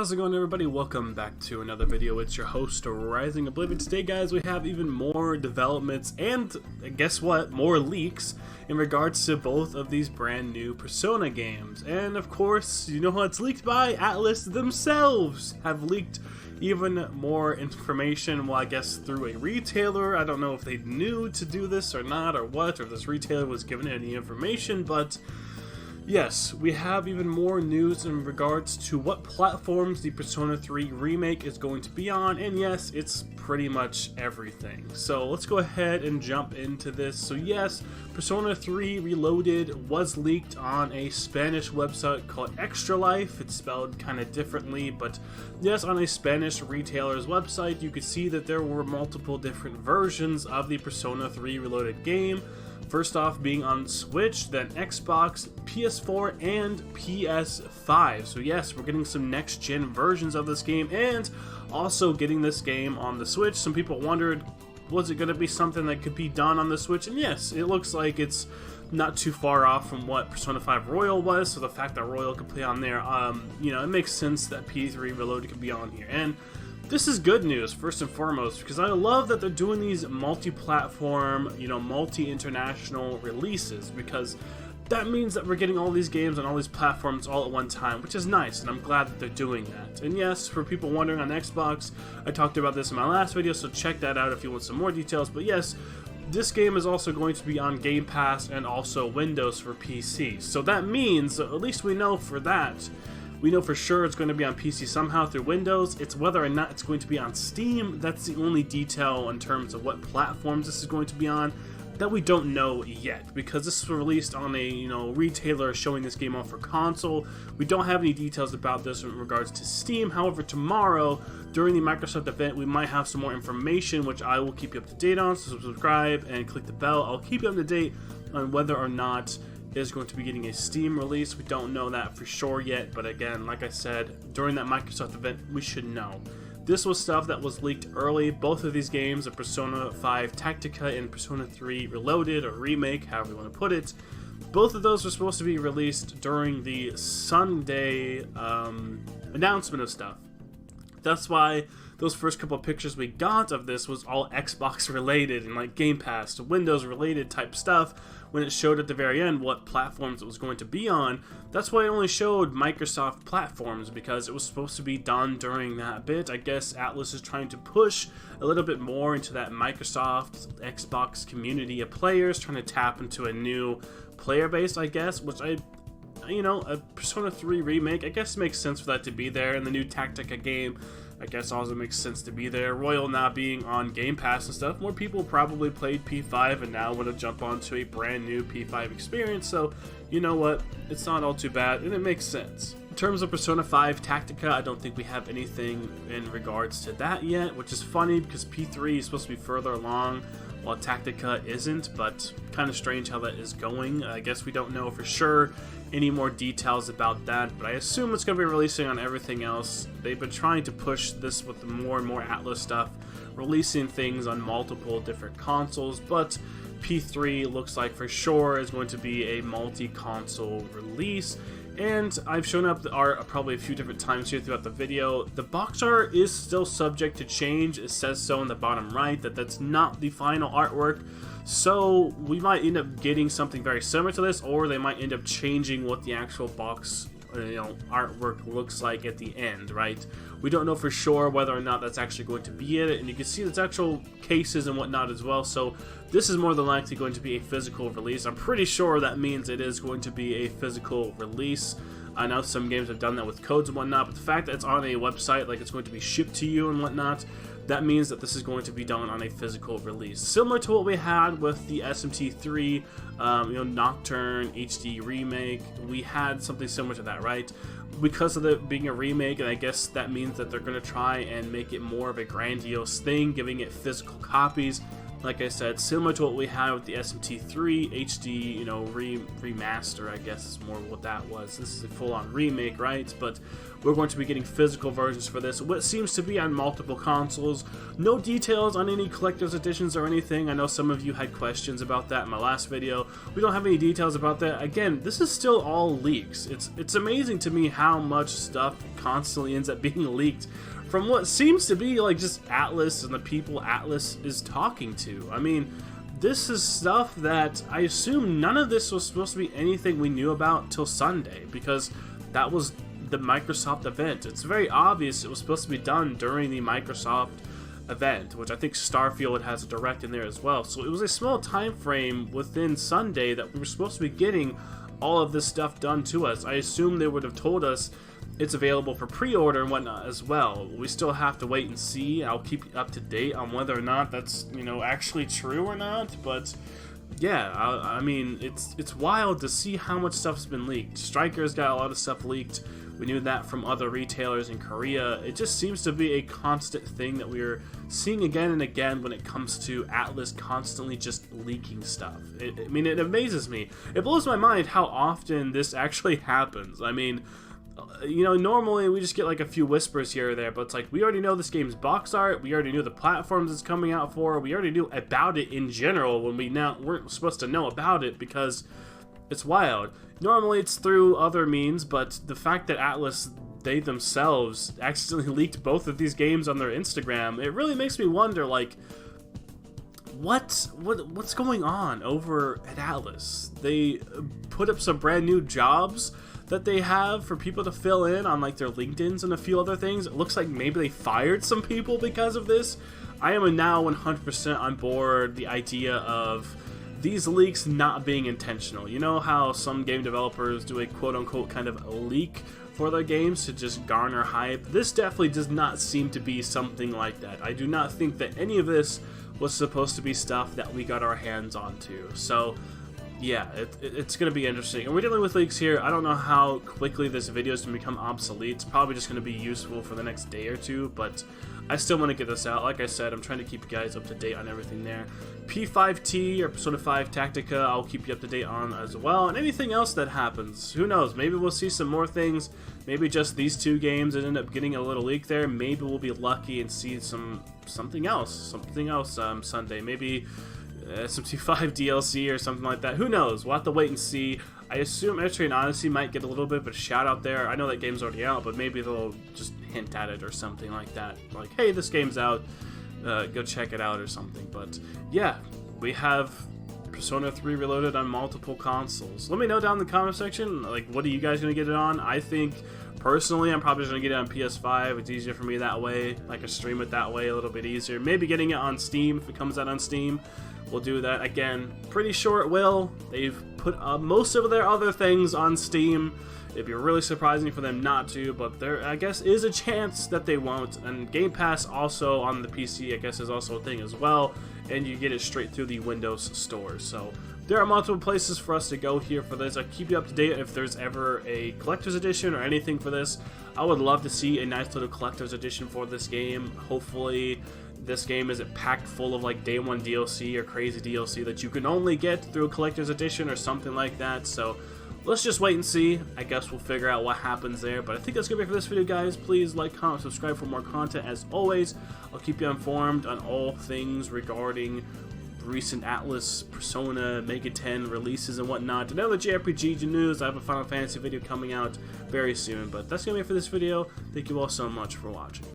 How's it going, everybody? Welcome back to another video. It's your host, Rising Oblivion. Today, guys, we have even more developments and, guess what, more leaks in regards to both of these brand new Persona games. And, of course, you know who it's leaked by? Atlas themselves have leaked even more information, well, I guess through a retailer. I don't know if they knew to do this or not, or what, or if this retailer was given any information, but yes, we have even more news in regards to what platforms the Persona 3 remake is going to be on, and yes, it's pretty much everything. So let's go ahead and jump into this. So yes, Persona 3 Reloaded was leaked on a Spanish website called Extra Life. It's spelled kind of differently, but yes, on a Spanish retailer's website, you could see that there were multiple different versions of the Persona 3 Reloaded game. First off, being on Switch, then Xbox, PS4, and PS5. So yes, we're getting some next-gen versions of this game, and also getting this game on the Switch. Some people wondered, was it going to be something that could be done on the Switch? And yes, it looks like it's not too far off from what Persona 5 Royal was, so the fact that Royal could play on there, you know, it makes sense that P3 Reloaded could be on here. And this is good news, first and foremost, because I love that they're doing these multi-platform, you know, multi-international releases, because that means that we're getting all these games on all these platforms all at one time, which is nice, and I'm glad that they're doing that. And yes, for people wondering on Xbox, I talked about this in my last video, so check that out if you want some more details, but yes, this game is also going to be on Game Pass and also Windows for PC. So that means, at least we know for that, we know for sure it's going to be on PC somehow through Windows. It's whether or not it's going to be on Steam. That's the only detail in terms of what platforms this is going to be on that we don't know yet, because this was released on a, you know, retailer showing this game off for console. We don't have any details about this in regards to Steam. However, tomorrow during the Microsoft event, we might have some more information, which I will keep you up to date on. So subscribe and click the bell. I'll keep you up to date on whether or not is going to be getting a Steam release. We don't know that for sure yet, but again, like I said, during that Microsoft event, we should know. This was stuff that was leaked early. Both of these games, Persona 5 Tactica and Persona 3 Reloaded, or Remake, however you want to put it, both of those were supposed to be released during the Sunday announcement of stuff. That's why those first couple of pictures we got of this was all Xbox related and like Game Pass, Windows related type stuff. When it showed at the very end what platforms it was going to be on, that's why it only showed Microsoft platforms, because it was supposed to be done during that bit. I guess Atlas is trying to push a little bit more into that Microsoft Xbox community of players, trying to tap into a new player base, I guess, which you know, a Persona 3 remake, I guess makes sense for that to be there, and the new Tactica game, I guess also makes sense to be there. Royal now being on Game Pass and stuff, more people probably played P5 and now want to jump onto a brand new P5 experience, so you know what, it's not all too bad, and it makes sense. In terms of Persona 5 Tactica, I don't think we have anything in regards to that yet, which is funny because P3 is supposed to be further along while Tactica isn't, but kind of strange how that is going. I guess we don't know for sure any more details about that, but I assume it's going to be releasing on everything else. They've been trying to push this with more and more Atlas stuff, releasing things on multiple different consoles, but P3 looks like for sure is going to be a multi-console release. And I've shown up the art probably a few different times here throughout the video. The box art is still subject to change. It says so in the bottom right that that's not the final artwork. So we might end up getting something very similar to this, or they might end up changing what the actual box, you know, artwork looks like at the end, right? We don't know for sure whether or not that's actually going to be it, and you can see there's actual cases and whatnot as well, so this is more than likely going to be a physical release. I'm pretty sure that means it is going to be a physical release. I know some games have done that with codes and whatnot, but the fact that it's on a website, like it's going to be shipped to you and whatnot, that means that this is going to be done on a physical release. Similar to what we had with the SMT3, you know, Nocturne HD remake, we had something similar to that, right? Because of it being a remake, and I guess that means that they're going to try and make it more of a grandiose thing, giving it physical copies. Like I said, similar to what we had with the SMT3 HD, you know, remaster, I guess is more what that was. This is a full-on remake, right? But we're going to be getting physical versions for this, what seems to be on multiple consoles. No details on any collector's editions or anything. I know some of you had questions about that in my last video. We don't have any details about that. Again, this is still all leaks. It's amazing to me how much stuff constantly ends up being leaked from what seems to be like just Atlas and the people Atlas is talking to. I mean, this is stuff that I assume none of this was supposed to be anything we knew about till Sunday, because that was the Microsoft event. It's very obvious it was supposed to be done during the Microsoft event, which I think Starfield has a direct in there as well. So it was a small time frame within Sunday that we were supposed to be getting all of this stuff done to us. I assume they would have told us it's available for pre-order and whatnot as well. We still have to wait and see. I'll keep you up to date on whether or not that's, you know, actually true or not. But yeah, I mean, it's wild to see how much stuff's been leaked. Striker's got a lot of stuff leaked. We knew that from other retailers in Korea. It just seems to be a constant thing that we're seeing again and again when it comes to Atlas constantly just leaking stuff. I mean, it amazes me. It blows my mind how often this actually happens. I mean, you know, normally we just get like a few whispers here or there, but it's like we already know this game's box art, we already knew the platforms it's coming out for, we already knew about it in general when we now weren't supposed to know about it, because it's wild. Normally it's through other means, but the fact that Atlas, they themselves accidentally leaked both of these games on their Instagram, it really makes me wonder, like, what's going on over at Atlas? They put up some brand new jobs that they have for people to fill in on like their LinkedIns and a few other things. It looks like maybe they fired some people because of this. I am now 100% on board the idea of these leaks not being intentional. You know how some game developers do a quote-unquote kind of leak for their games to just garner hype? This definitely does not seem to be something like that. I do not think that any of this was supposed to be stuff that we got our hands onto. So yeah, it's going to be interesting. And we're dealing with leaks here. I don't know how quickly this video is going to become obsolete. It's probably just going to be useful for the next day or two, but I still want to get this out. Like I said, I'm trying to keep you guys up to date on everything there. P5T, or Persona 5 Tactica, I'll keep you up to date on as well. And anything else that happens, who knows? Maybe we'll see some more things. Maybe just these two games that end up getting a little leak there. Maybe we'll be lucky and see something else Sunday. Maybe some T5 DLC or something like that. Who knows? We'll have to wait and see. I assume Eritrean Odyssey might get a little bit of a shout out there. I know that game's already out, but maybe they'll just hint at it or something like that. Like, hey, this game's out. Go check it out or something. But yeah, we have Persona 3 Reloaded on multiple consoles. Let me know down in the comment section, like, what are you guys going to get it on? I think, personally, I'm probably just going to get it on PS5. It's easier for me that way. I can stream it that way a little bit easier. Maybe getting it on Steam if it comes out on Steam. We'll do that. Again, pretty sure it will. They've put most of their other things on Steam. It'd be really surprising for them not to, but there, I guess, is a chance that they won't. And Game Pass also on the PC, I guess, is also a thing as well. And you get it straight through the Windows Store. So there are multiple places for us to go here for this. I'll keep you up to date if there's ever a collector's edition or anything for this. I would love to see a nice little collector's edition for this game. Hopefully this game isn't packed full of like day one DLC or crazy DLC that you can only get through a collector's edition or something like that. So let's just wait and see. I guess we'll figure out what happens there. But I think that's going to be it for this video, guys. Please like, comment, subscribe for more content. As always, I'll keep you informed on all things regarding recent Atlas, Persona, Mega 10 releases and whatnot. And other JRPG news. I have a Final Fantasy video coming out very soon. But that's going to be it for this video. Thank you all so much for watching.